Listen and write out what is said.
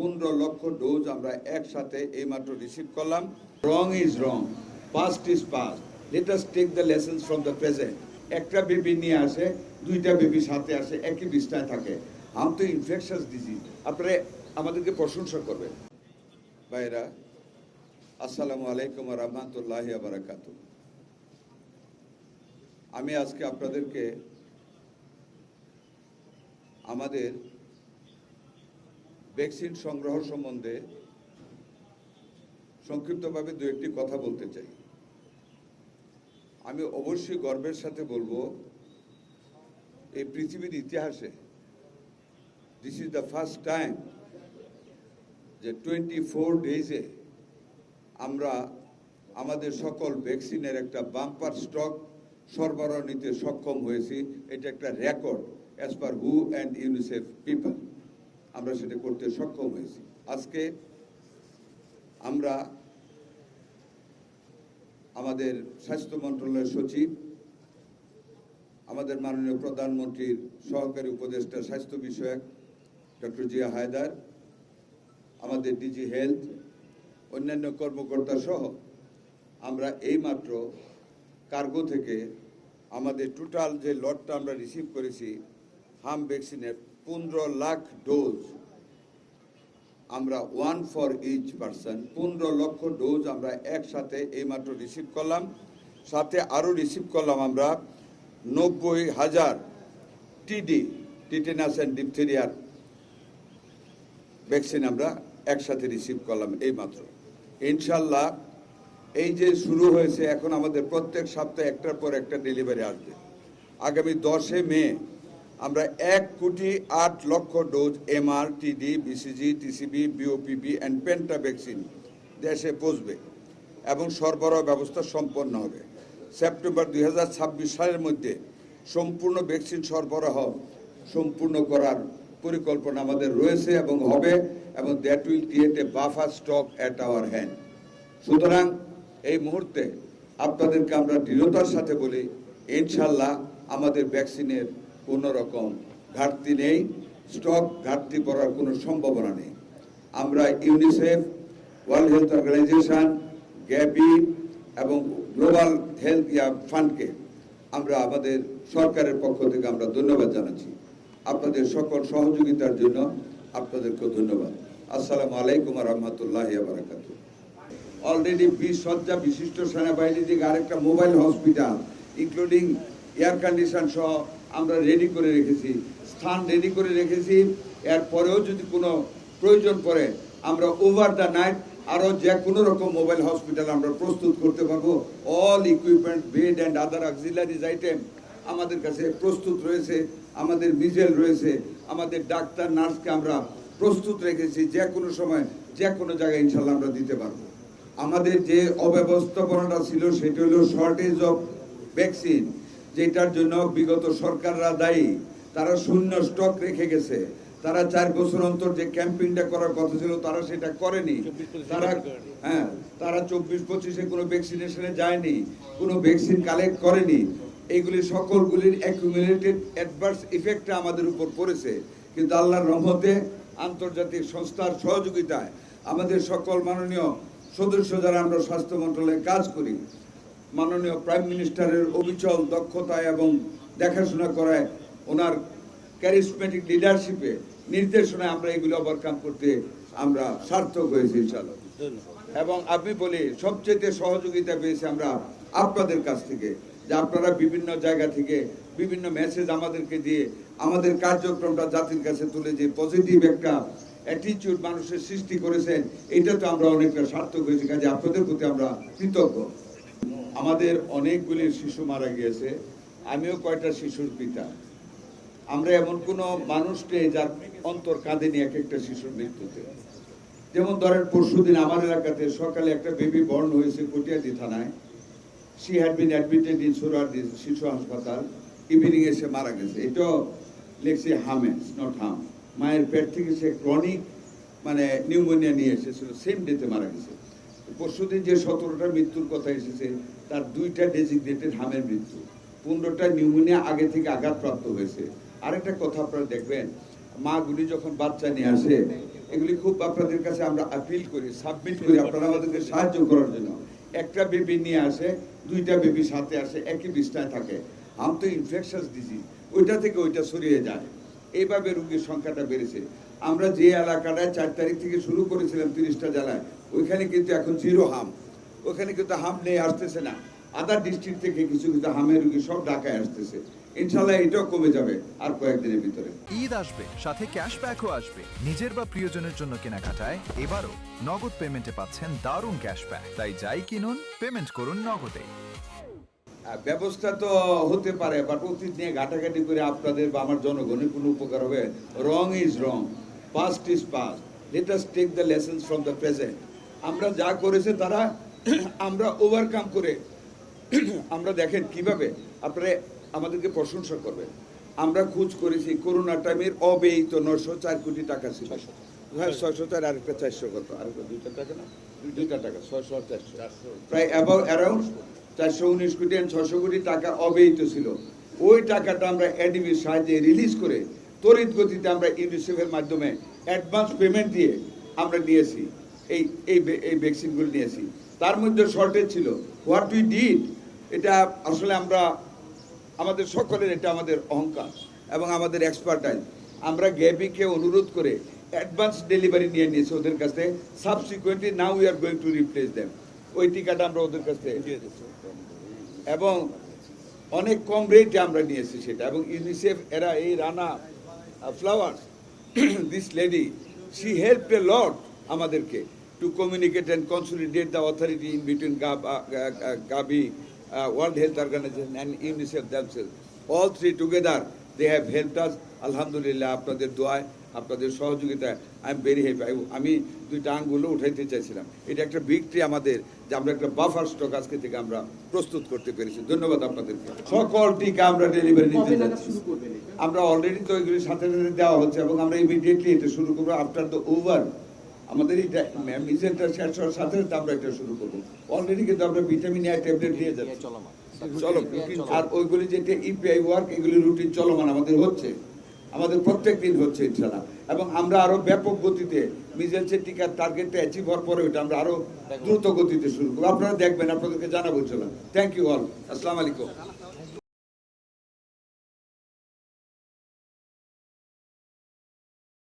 15 লক্ষ ডোজ আমরা একসাথে এইমাত্র রিসিভ করলাম। Wrong is wrong, past is past, let us take the lessons from the present. একটা বেবি নিয়ে আসে, দুইটা বেবি সাথে আসে, একই বিছনায় থাকে। আমি তো ইনফেকশাস ডিজিজ, আপনারা আমাদেরকে প্রশংসা করবেন। ভাইরা, আসসালামু আলাইকুম ওয়া রাহমাতুল্লাহি ওয়া বারাকাতুহু। আমি আজকে আপনাদেরকে আমাদের ভ্যাকসিন সংগ্রহ সম্বন্ধে সংক্ষিপ্তভাবে দু একটি কথা বলতে চাই। আমি অবশ্যই গর্বের সাথে বলবো, এই পৃথিবীর ইতিহাসে this is the first time যে 24 ডেজে আমরা আমাদের সকল ভ্যাকসিনের একটা বাম্পার স্টক সরবরাহ নিতে সক্ষম হয়েছি। এটা একটা record as per who and UNICEF people, আমরা সেটা করতে সক্ষম হয়েছি। আজকে আমরা আমাদের স্বাস্থ্য মন্ত্রণালয়ের সচিব, আমাদের মাননীয় প্রধানমন্ত্রীর সহকারী উপদেষ্টা স্বাস্থ্য বিষয়ক ডক্টর জিয়া হায়দার, আমাদের ডিজি হেলথ, অন্যান্য কর্মকর্তা সহ আমরা এইমাত্র কার্গো থেকে আমাদের টোটাল যে লটটা আমরা রিসিভ করেছি হাম ভ্যাকসিনের 15 লাখ ডোজ, আমরা 1 ফর ইচ পারসন 15 লক্ষ ডোজ আমরা একসাথে এইমাত্র রিসিভ করলাম। সাথে আরও রিসিভ করলাম আমরা 90,000 টিডি, টিটেনাস অ্যান্ড ডিপথেরিয়ার ভ্যাকসিন আমরা একসাথে রিসিভ করলাম এইমাত্র। ইনশাল্লাহ এই যে শুরু হয়েছে, এখন আমাদের প্রত্যেক সপ্তাহে একটার পর একটা ডেলিভারি আসবে। আগামী 10 মে আমরা 1,08,00,000 ডোজ এমআর, টিডি, BCG, TCB, BOPP and penta vaccine দেশে পৌঁছবে এবং সরবরাহ ব্যবস্থা সম্পন্ন হবে। সেপ্টেম্বর 2026 সালের মধ্যে সম্পূর্ণ ভ্যাকসিন সরবরাহ সম্পূর্ণ করার পরিকল্পনা আমাদের রয়েছে এবং হবে, এবং that will create a buffer stock at our hand. সুতরাং এই মুহূর্তে আপনাদেরকে আমরা দৃঢ়তার সাথে বলি, ইনশাল্লাহ আমাদের ভ্যাকসিনের কোনো রকম ঘাটতি নেই, স্টক ঘাটতি পড়ার কোনো সম্ভাবনা নেই। আমরা ইউনিসেফ, ওয়ার্ল্ড হেলথ অর্গানাইজেশন, গ্যাপি এবং গ্লোবাল হেলথ ফান্ডকে আমরা আমাদের সরকারের পক্ষ থেকে আমরা ধন্যবাদ জানাচ্ছি। আপনাদের সকল সহযোগিতার জন্য আপনাদেরকে ধন্যবাদ। আসসালামু আলাইকুম ওয়া রাহমাতুল্লাহি ওয়া বারাকাতুহু। অলরেডি 20 শয্যা বিশিষ্ট সেনাবাহিনী থেকে আরেকটা mobile hospital including air condition সহ আমরা রেডি করে রেখেছি, স্থান রেডি করে রেখেছি। এরপরেও যদি কোনো প্রয়োজন পড়ে আমরা ওভার দ্য নাইট আরও যে কোনো রকম মোবাইল হসপিটাল আমরা প্রস্তুত করতে পারবো। All equipment, bed and other auxiliaries item আমাদের কাছে প্রস্তুত রয়েছে, আমাদের ভিজুয়াল রয়েছে, আমাদের ডাক্তার নার্সকে আমরা প্রস্তুত রেখেছি। যে কোনো সময় যে কোনো জায়গায় ইনশাল্লাহ আমরা দিতে পারবো। আমাদের যে অব্যবস্থাপনাটা ছিল সেটা হলো শর্টেজ অফ ভ্যাকসিন, যেটার জন্য বিগত সরকাররা দায়ী। তারা শূন্য স্টক রেখে গেছে। তারা 4 বছর অন্তর যে ক্যাম্পেইনটা করার কথা ছিল তারা সেটা করেনি। তারা 24-25-এ কোনো ভ্যাকসিনেশনে যায়নি, কোনো ভ্যাকসিন কালেক্ট করেনি। এইগুলি সকলগুলির অ্যাকুমুলেটেড অ্যাডভার্স ইফেক্টটা আমাদের উপর পড়েছে। কিন্তু আল্লাহর রহমতে আন্তর্জাতিক সংস্থার সহযোগিতায় আমাদের সকল মাননীয় সদস্য যারা আমরা স্বাস্থ্য মন্ত্রণালয়ে কাজ করি, মাননীয় প্রাইম মিনিস্টারের অবিচল দক্ষতায় এবং দেখাশোনা করায়, ওনার ক্যারিসমেটিক লিডারশিপে, নির্দেশনায় আমরা এগুলো ওভারকাম করতে আমরা সার্থক হয়েছি ইনশাআল্লাহ। এবং আমি বলি, সবচেয়ে সহযোগিতা পেয়েছি আমরা আপনাদের কাছ থেকে, যে আপনারা বিভিন্ন জায়গা থেকে বিভিন্ন মেসেজ আমাদেরকে দিয়ে আমাদের কার্যক্রমটা জাতির কাছে তুলে যে পজিটিভ একটা অ্যাটিটিউড মানুষের সৃষ্টি করেছেন, এটা তো আমরা অনেকটা সার্থক হয়েছি। কাজে আপনাদের প্রতি আমরা কৃতজ্ঞ। আমাদের অনেকগুলি শিশু মারা গিয়েছে, আমিও কয়টা শিশুর পিতা। আমরা এমন কোনো মানুষ নেই যার অন্তর কাঁদেনি এক একটা শিশুর মৃত্যুতে। যেমন ধরেন, পরশুদিন আমার এলাকাতে সকালে একটা বেবি বর্ন হয়েছে কটিয়াদি থানায়। She had been admitted in Suhrawardy শিশু হাসপাতাল। ইভিনিং এসে মারা গেছে। এটাও লেখছে হামেস, নট হাম। মায়ের পেট থেকে সে ক্রনিক নিউমোনিয়া নিয়ে এসেছিল, সেম ডেতে মারা গেছে। পরশুদিন যে 17টা মৃত্যুর কথা এসেছে, তার 2টা ডেজিগনেটেড হামের মৃত্যু, 15টা নিউমোনিয়া আগে থেকে আঘাতপ্রাপ্ত হয়েছে। আরেকটা কথা আপনারা দেখবেন, মাগুলি যখন বাচ্চা নিয়ে আসে, এগুলি খুব আপনাদের কাছে আমরা আপিল করি, সাবমিট করি আপনারা আমাদেরকে সাহায্য করার জন্য। একটা বেবি নিয়ে আসে, দুইটা বেবি সাথে আসে, একই বিছনায় থাকে। আম তো ইনফেকশাস ডিজিজ, ওইটা থেকে ওইটা ছড়িয়ে যায়, এইভাবে রোগীর সংখ্যাটা বেড়েছে। আমরা যে এলাকাটায় 4 তারিখ থেকে শুরু করেছিলাম 30টা জেলায়, ওইখানে কিন্তু এখন 0 হাম, ওখানে কিন্তু হাম নেই, আসতেছে না। আদার ডিস্ট্রিক্ট থেকে কিছু কিছু হামের রোগী সব ঢাকায় আসতেছে। ইনশাল্লাহ এটাও কমে যাবে আর কয়েকদিনের ভিতরে। ঈদ আসবে, সাথে ক্যাশব্যাকও আসবে। নিজের বা প্রিয়জনের জন্য কেনাকাটায় এবারও নগদ পেমেন্টে পাচ্ছেন দারুণ ক্যাশব্যাক। তাই যাই কিনুন, পেমেন্ট করুন নগদে। ব্যবস্থা তো হতে পারে, বাট অতীত নিয়ে ঘাটাঘাটি করে আপনাদের বা আমার জনগণের কোনো উপকার হবে? Wrong is wrong, past is past, let us take the lessons from the present. আমরা যা করেছে তারা আমরা ওভারকাম করে আমরা দেখেন কিভাবে আপনারা আমাদেরকে প্রশংসা করবেন। আমরা খোঁজ করেছি করোনা টাইমের অব্যয়িত 904 কোটি টাকা ছিল। হ্যাঁ 604, আরেকটা 400, কত আরেকটা 2টা টাকা না, 2টা টাকা 600 আর 400, প্রায় অ্যারাউন্ড 419 কোটি আর 600 কোটি টাকা অব্যয়িত ছিল। ওই টাকাটা আমরা এডিবির সাহায্যে রিলিজ করে তড়িৎ গতিতে আমরা ইউনিসেফের মাধ্যমে অ্যাডভান্স পেমেন্ট দিয়ে আমরা নিয়েছি, এই এই ভ্যাকসিনগুলো নিয়েছি। তার মধ্যে শর্টেজ ছিল, হোয়াট উই ডিড, এটা আসলে আমরা আমাদের সকলের, এটা আমাদের অহংকার এবং আমাদের এক্সপার্টাইজ। আমরা গ্যাবিকে অনুরোধ করে অ্যাডভান্স ডেলিভারি নিয়ে নিয়েছি ওদের কাছ থেকে। Subsequently now we are going to replace them. ওই টিকাটা আমরা ওদের কাছ থেকে দিয়ে দিচ্ছি এবং অনেক কম রেটে আমরা নিয়েছি সেটা। এবং ইউনিসেফ এরা এই Rana Flower this lady, she help a lot আমাদেরকে to communicate and consolidate the authority in between Gavi, World Health Organization and UNICEF themselves. All three together, they have helped us. Alhamdulillah, আপনাদের দোয়ায়, আপনাদের সহযোগিতায় I am very happy. আমি 2টা আঙ্গুলও উঠাইতে চাইছিলাম। এটা একটা ভিক্টরি আমাদের, যে আমরা একটা বাফার স্টক আজকে থেকে আমরা প্রস্তুত করতে পেরেছি। ধন্যবাদ আপনাদেরকে। সকল টিকা আমরা ডেলিভারি নিতে যাচ্ছি। আমরা অলরেডি তো এগুলির সাথে সাথে দেওয়া হচ্ছে এবং আমরা ইমিডিয়েটলি এটা শুরু করবো আফটার দ্য ওভার। আমাদের এই মিজেলটা শেষ হওয়ার সাথে সাথে আমরা এটা শুরু করবো। অলরেডি কিন্তু আমরা ভিটামিন এ ট্যাবলেট দিয়ে যাচ্ছি, চলো। আর ওইগুলি যেটা ইপিআই ওয়ার্ক, এগুলি রুটিন চলমান আমাদের হচ্ছে, আমাদের প্রত্যেক দিন হচ্ছে ইনশাআল্লাহ। এবং আমরা আরো ব্যাপক গতিতে মিজেলসের টিকার টার্গেটটা অ্যাচিভ হওয়ার পরে ওইটা আমরা আরো দ্রুত গতিতে শুরু করবো। আপনারা দেখবেন, আপনাদেরকে জানাবো। চলো, থ্যাংক ইউ অল, আসসালামু আলাইকুম।